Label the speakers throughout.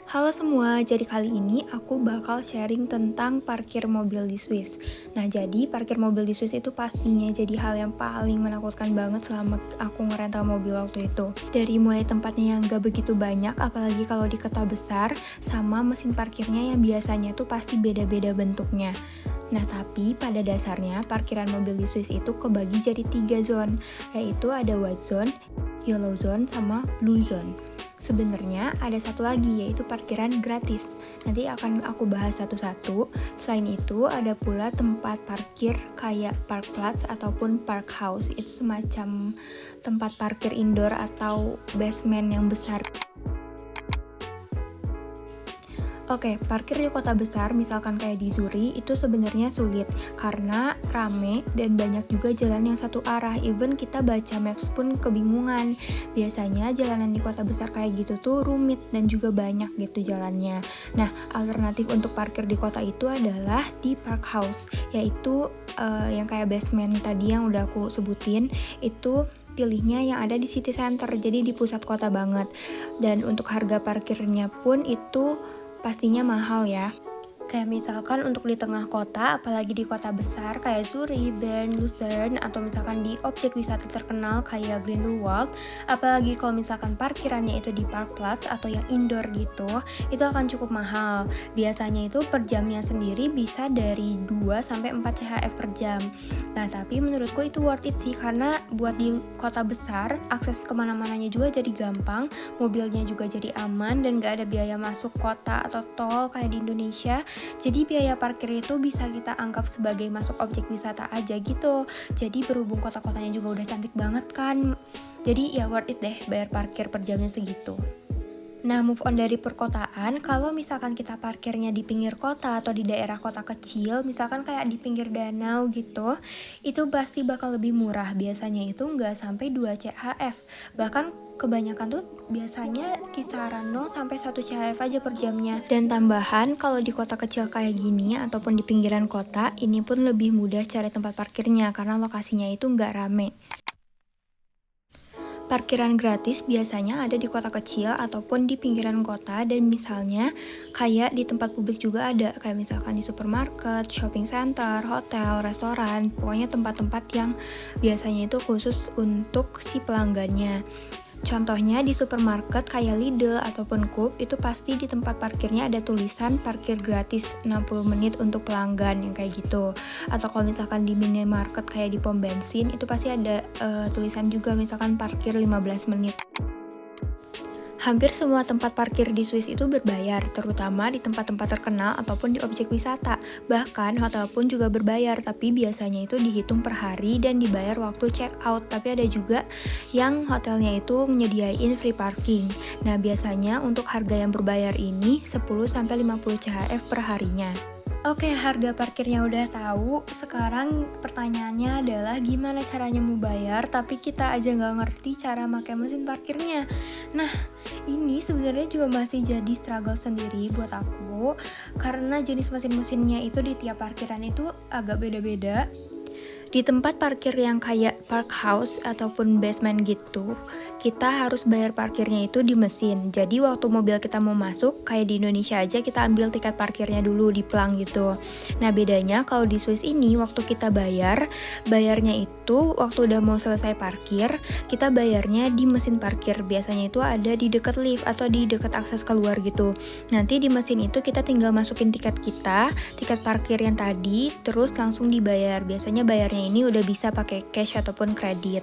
Speaker 1: Halo semua, jadi kali ini aku bakal sharing tentang parkir mobil di Swiss. Nah, jadi parkir mobil di Swiss itu pastinya jadi hal yang paling menakutkan banget selama aku ngerental mobil waktu itu. Dari mulai tempatnya yang gak begitu banyak, apalagi kalau di kota besar, sama mesin parkirnya yang biasanya tuh pasti beda-beda bentuknya. Nah, tapi pada dasarnya parkiran mobil di Swiss itu kebagi jadi 3 zone, yaitu ada white zone, yellow zone, sama blue zone. Sebenarnya ada satu lagi, yaitu parkiran gratis. Nanti akan aku bahas satu-satu. Selain itu ada pula tempat parkir kayak parkplatz ataupun park house. Itu semacam tempat parkir indoor atau basement yang besar. Oke, parkir di kota besar, misalkan kayak di Zurich, itu sebenarnya sulit karena rame dan banyak juga jalan yang satu arah. Even kita baca maps pun kebingungan. Biasanya jalanan di kota besar kayak gitu tuh rumit dan juga banyak gitu jalannya. Nah, alternatif untuk parkir di kota itu adalah di park house, yaitu yang kayak basement tadi yang udah aku sebutin, itu pilihnya yang ada di city center, jadi di pusat kota banget. Dan untuk harga parkirnya pun itu pastinya mahal ya. Kayak misalkan untuk di tengah kota, apalagi di kota besar kayak Zurich, Bern, Lucerne, atau misalkan di objek wisata terkenal kayak Grindelwald, apalagi kalau misalkan parkirannya itu di parkplatz atau yang indoor gitu, itu akan cukup mahal. Biasanya itu per jamnya sendiri bisa dari 2-4 CHF per jam. Nah, tapi menurutku itu worth it sih, karena buat di kota besar, akses kemana-mananya juga jadi gampang, mobilnya juga jadi aman, dan gak ada biaya masuk kota atau tol kayak di Indonesia. Jadi biaya parkir itu bisa kita anggap sebagai masuk objek wisata aja gitu. Jadi berhubung kota-kotanya juga udah cantik banget kan, jadi ya worth it deh bayar parkir per jamnya segitu. Nah, move on dari perkotaan, kalau misalkan kita parkirnya di pinggir kota atau di daerah kota kecil, misalkan kayak di pinggir danau gitu, itu pasti bakal lebih murah. Biasanya itu nggak sampai 2 CHF. Bahkan kebanyakan tuh biasanya kisaran 0-1 CHF aja per jamnya. Dan tambahan, kalau di kota kecil kayak gini ataupun di pinggiran kota, ini pun lebih mudah cari tempat parkirnya karena lokasinya itu nggak rame. Parkiran gratis biasanya ada di kota kecil ataupun di pinggiran kota, dan misalnya kayak di tempat publik juga ada, kayak misalkan di supermarket, shopping center, hotel, restoran, pokoknya tempat-tempat yang biasanya itu khusus untuk si pelanggannya. Contohnya di supermarket kayak Lidl ataupun Coop, itu pasti di tempat parkirnya ada tulisan parkir gratis 60 menit untuk pelanggan yang kayak gitu. Atau kalau misalkan di minimarket kayak di pom bensin, itu pasti ada tulisan juga misalkan parkir 15 menit. Hampir semua tempat parkir di Swiss itu berbayar, terutama di tempat-tempat terkenal ataupun di objek wisata. Bahkan hotel pun juga berbayar, tapi biasanya itu dihitung per hari dan dibayar waktu check out. Tapi ada juga yang hotelnya itu menyediain free parking. Nah, biasanya untuk harga yang berbayar ini 10-50 CHF per harinya. Oke, harga parkirnya udah tahu. Sekarang pertanyaannya adalah gimana caranya mau bayar, tapi kita aja nggak ngerti cara pakai mesin parkirnya. Nah, ini sebenarnya juga masih jadi struggle sendiri buat aku, karena jenis mesin-mesinnya itu di tiap parkiran itu agak beda-beda. Di tempat parkir yang kayak park house ataupun basement gitu, kita harus bayar parkirnya itu di mesin. Jadi waktu mobil kita mau masuk, kayak di Indonesia aja kita ambil tiket parkirnya dulu di pelang gitu. Nah, bedanya kalau di Swiss ini waktu kita bayarnya itu waktu udah mau selesai parkir, kita bayarnya di mesin parkir. Biasanya itu ada di dekat lift atau di dekat akses keluar gitu. Nanti di mesin itu kita tinggal masukin tiket kita, tiket parkir yang tadi, terus langsung dibayar. Biasanya bayarnya ini udah bisa pakai cash ataupun kredit.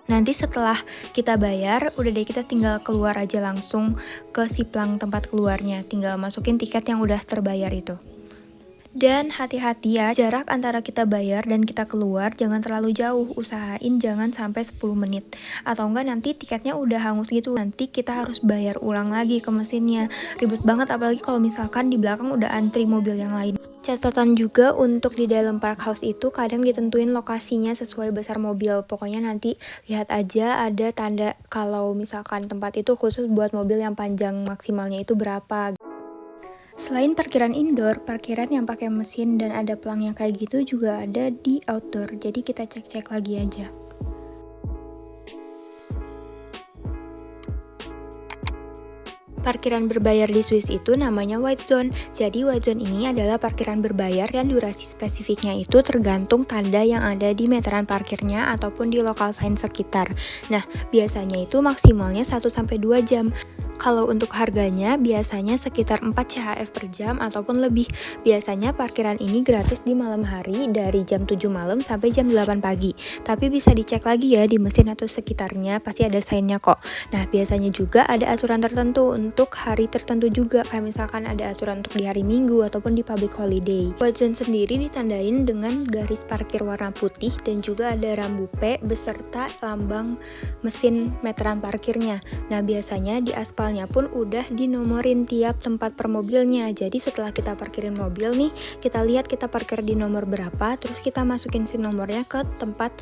Speaker 1: Nanti setelah kita bayar, udah deh kita tinggal keluar aja langsung ke si pelang tempat keluarnya. Tinggal masukin tiket yang udah terbayar itu. Dan hati-hati ya, jarak antara kita bayar dan kita keluar jangan terlalu jauh. Usahain jangan sampai 10 menit. Atau enggak nanti tiketnya udah hangus gitu. Nanti kita harus bayar ulang lagi ke mesinnya. Ribet banget apalagi kalau misalkan di belakang udah antri mobil yang lain. Catatan juga untuk di dalam park house itu kadang ditentuin lokasinya sesuai besar mobil. Pokoknya nanti lihat aja ada tanda kalau misalkan tempat itu khusus buat mobil yang panjang maksimalnya itu berapa. Selain parkiran indoor, parkiran yang pakai mesin dan ada pelang yang kayak gitu juga ada di outdoor. Jadi kita cek-cek lagi aja. Parkiran berbayar di Swiss itu namanya white zone. Jadi white zone ini adalah parkiran berbayar yang durasi spesifiknya itu tergantung tanda yang ada di meteran parkirnya ataupun di local sign sekitar. Nah, biasanya itu maksimalnya 1-2 jam. Kalau untuk harganya biasanya sekitar 4 CHF per jam ataupun lebih. Biasanya parkiran ini gratis di malam hari dari jam 7 malam sampai jam 8 pagi. Tapi bisa dicek lagi ya di mesin atau sekitarnya, pasti ada sign-nya kok. Nah, biasanya juga ada aturan tertentu untuk hari tertentu juga, kayak misalkan ada aturan untuk di hari Minggu ataupun di public holiday. White zone sendiri ditandain dengan garis parkir warna putih dan juga ada rambu P beserta lambang mesin meteran parkirnya. Nah, biasanya di aspalnya pun udah dinomorin tiap tempat per mobilnya. Jadi setelah kita parkirin mobil nih, kita lihat kita parkir di nomor berapa, terus kita masukin si nomornya ke tempat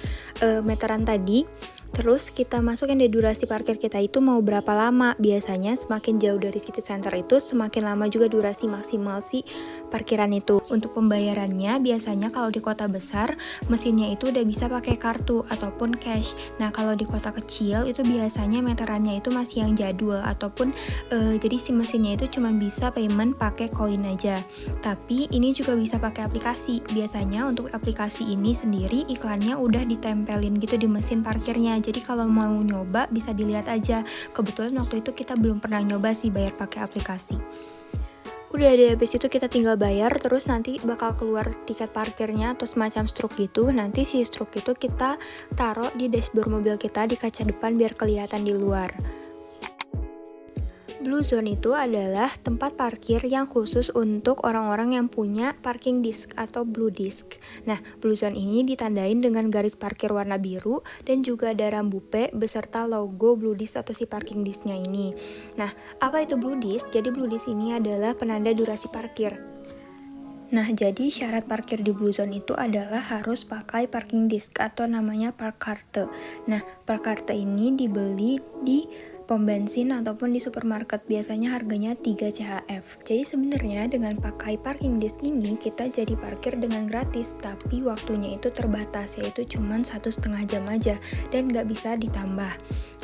Speaker 1: meteran tadi. Terus kita masukin deh durasi parkir kita itu mau berapa lama. Biasanya semakin jauh dari city center itu semakin lama juga durasi maksimal si parkiran itu. Untuk pembayarannya biasanya kalau di kota besar mesinnya itu udah bisa pakai kartu ataupun cash. Nah, kalau di kota kecil itu biasanya meterannya itu masih yang jadul ataupun jadi si mesinnya itu cuma bisa payment pakai koin aja. Tapi ini juga bisa pakai aplikasi. Biasanya untuk aplikasi ini sendiri iklannya udah ditempelin gitu di mesin parkirnya. Jadi kalau mau nyoba bisa dilihat aja. Kebetulan waktu itu kita belum pernah nyoba sih bayar pakai aplikasi. Udah deh, habis itu kita tinggal bayar, terus nanti bakal keluar tiket parkirnya atau semacam struk gitu. Nanti si struk itu kita taruh di dashboard mobil kita di kaca depan biar kelihatan di luar. Blue zone itu adalah tempat parkir yang khusus untuk orang-orang yang punya parking disk atau blue disk. Nah, blue zone ini ditandain dengan garis parkir warna biru dan juga ada rambu P beserta logo blue disk atau si parking disknya ini. Nah, apa itu blue disk? Jadi blue disk ini adalah penanda durasi parkir. Nah, jadi syarat parkir di blue zone itu adalah harus pakai parking disk atau namanya park carte. Nah, park carte ini dibeli di pom bensin ataupun di supermarket, biasanya harganya 3 CHF. Jadi sebenarnya dengan pakai parking disk ini kita jadi parkir dengan gratis, tapi waktunya itu terbatas, yaitu cuma 1,5 jam aja dan nggak bisa ditambah.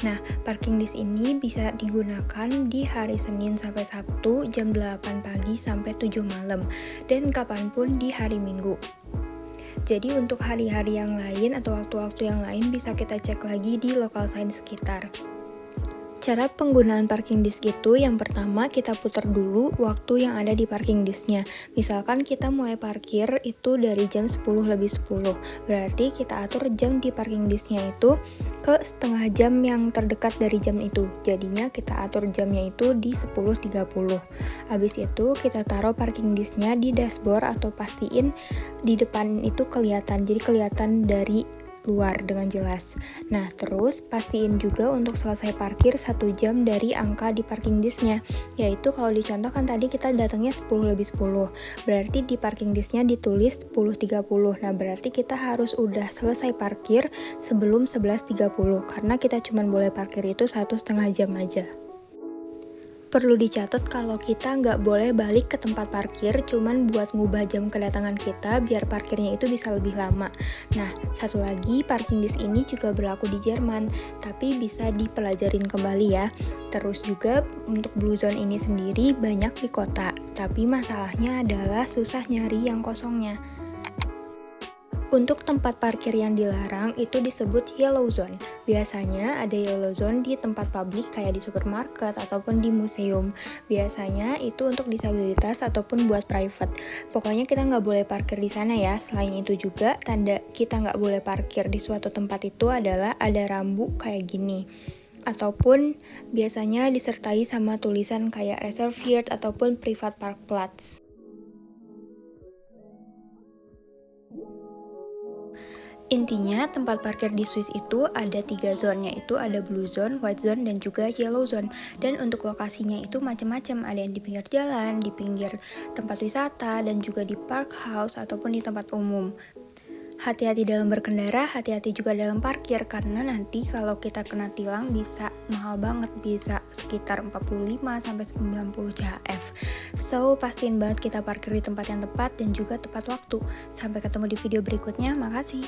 Speaker 1: Nah, parking disk ini bisa digunakan di hari Senin sampai Sabtu jam 8 pagi sampai 7 malam dan kapanpun di hari Minggu. Jadi untuk hari-hari yang lain atau waktu-waktu yang lain bisa kita cek lagi di local sign sekitar. Cara penggunaan parking disk itu yang pertama kita putar dulu waktu yang ada di parking disknya. Misalkan kita mulai parkir itu dari jam 10:10. Berarti kita atur jam di parking disknya itu ke setengah jam yang terdekat dari jam itu. Jadinya kita atur jamnya itu di 10:30. Habis itu kita taruh parking disknya di dashboard atau pastiin di depan itu kelihatan. Jadi kelihatan dari luar dengan jelas. Nah, terus pastiin juga untuk selesai parkir 1 jam dari angka di parking disknya. Yaitu kalau dicontoh kan tadi kita datangnya 10:10. Berarti di parking disknya ditulis 10:30. Nah, berarti kita harus udah selesai parkir sebelum 11:30 karena kita cuma boleh parkir itu 1,5 jam aja. Perlu dicatat kalau kita nggak boleh balik ke tempat parkir cuman buat ngubah jam kedatangan kita biar parkirnya itu bisa lebih lama. Nah, satu lagi parking disk ini juga berlaku di Jerman, tapi bisa dipelajarin kembali ya. Terus juga untuk blue zone ini sendiri banyak di kota, tapi masalahnya adalah susah nyari yang kosongnya. Untuk tempat parkir yang dilarang itu disebut yellow zone. Biasanya ada yellow zone di tempat publik kayak di supermarket ataupun di museum. Biasanya itu untuk disabilitas ataupun buat private. Pokoknya kita nggak boleh parkir di sana ya. Selain itu juga tanda kita nggak boleh parkir di suatu tempat itu adalah ada rambu kayak gini. Ataupun biasanya disertai sama tulisan kayak reserved ataupun private park plots. Intinya, tempat parkir di Swiss itu ada 3 zone, yaitu ada blue zone, white zone, dan juga yellow zone. Dan untuk lokasinya itu macam-macam, ada yang di pinggir jalan, di pinggir tempat wisata, dan juga di park house ataupun di tempat umum. Hati-hati dalam berkendara, hati-hati juga dalam parkir, karena nanti kalau kita kena tilang bisa mahal banget, bisa sekitar 45-90 CHF. So, pastiin banget kita parkir di tempat yang tepat dan juga tepat waktu. Sampai ketemu di video berikutnya, makasih.